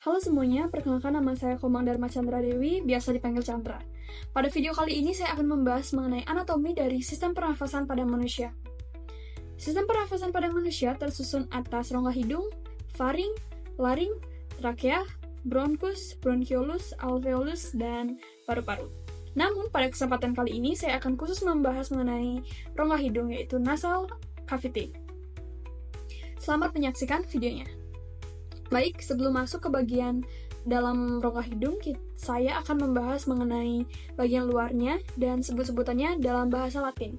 Halo semuanya, perkenalkan nama saya Komang Dharma Chandra Dewi, biasa dipanggil Chandra. Pada video kali ini saya akan membahas mengenai anatomi dari sistem pernafasan pada manusia. Sistem pernafasan pada manusia tersusun atas rongga hidung, faring, laring, trakea, bronkus, bronchiolus, alveolus, dan paru-paru. Namun, pada kesempatan kali ini saya akan khusus membahas mengenai rongga hidung, yaitu nasal cavity. Selamat menyaksikan videonya. Baik, sebelum masuk ke bagian dalam rongga hidung, saya akan membahas mengenai bagian luarnya dan sebut-sebutannya dalam bahasa Latin.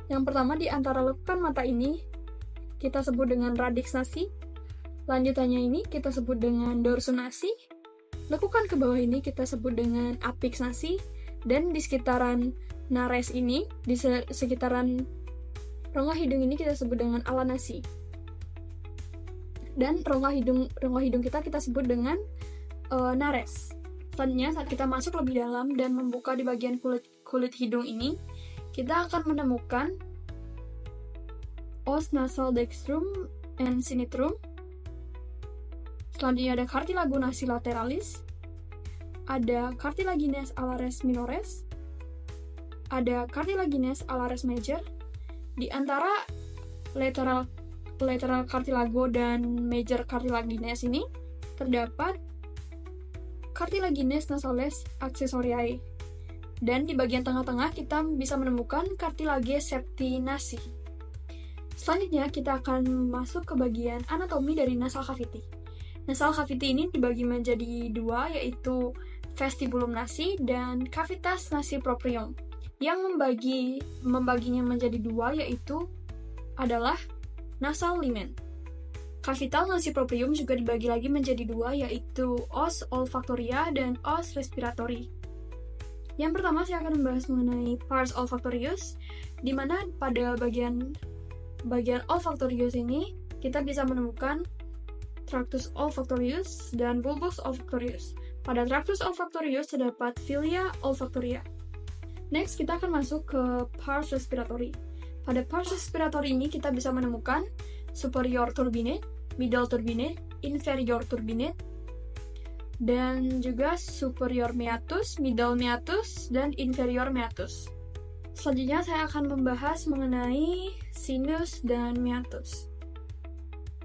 Yang pertama, di antara lekukan mata ini kita sebut dengan radix nasi. Lanjutannya ini kita sebut dengan dorsum nasi. Lekukan ke bawah ini kita sebut dengan apix nasi. Dan di sekitaran nares ini, di sekitaran rongga hidung ini kita sebut dengan ala nasi. Dan rongga hidung kita sebut dengan nares. Selanjutnya, saat kita masuk lebih dalam dan membuka di bagian kulit hidung ini, kita akan menemukan os nasal dextrum and sinistrum. Selanjutnya ada cartilago nasi lateralis, ada cartilagines alares minores, ada cartilagines alares major. Di antara lateral cartilago dan major cartilagines ini terdapat cartilagines nasales accessoriae. Dan di bagian tengah-tengah kita bisa menemukan cartilage septi nasi. Selanjutnya kita akan masuk ke bagian anatomi dari nasal cavity. Nasal cavity ini dibagi menjadi dua, yaitu vestibulum nasi dan cavitas nasi proprium. Yang membaginya menjadi dua yaitu adalah nasal limen. Cavital nasi proprium juga dibagi lagi menjadi dua, yaitu os olfactoria dan os respiratory. Yang pertama saya akan membahas mengenai pars olfactorius, di mana pada bagian olfactorius ini kita bisa menemukan tractus olfactorius dan bulbus olfactorius. Pada tractus olfactorius terdapat filia olfactoria. Next, kita akan masuk ke pars respiratory. Pada pars respiratory ini kita bisa menemukan superior turbinate, middle turbinate, inferior turbinate, dan juga superior meatus, middle meatus, dan inferior meatus. Selanjutnya saya akan membahas mengenai sinus dan meatus.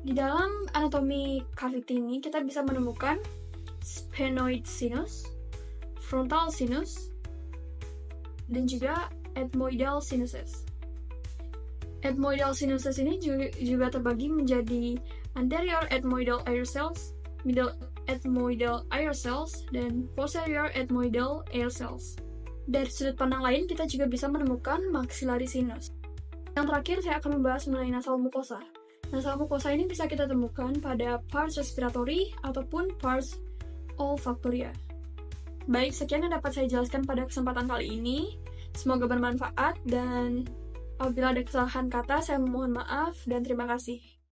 Di dalam anatomi cavity ini kita bisa menemukan sphenoid sinus, frontal sinus, dan juga ethmoidal sinuses. Ethmoidal sinuses ini juga terbagi menjadi anterior ethmoidal air cells, middle ethmoidal air cells, dan posterior ethmoidal air cells. Dari sudut pandang lain, kita juga bisa menemukan maxillary sinus. Yang terakhir, saya akan membahas mengenai nasal mucosa. Nasal mucosa ini bisa kita temukan pada pars respiratory ataupun pars olfactoria. Baik, sekian yang dapat saya jelaskan pada kesempatan kali ini. Semoga bermanfaat, dan apabila ada kesalahan kata, saya memohon maaf dan terima kasih.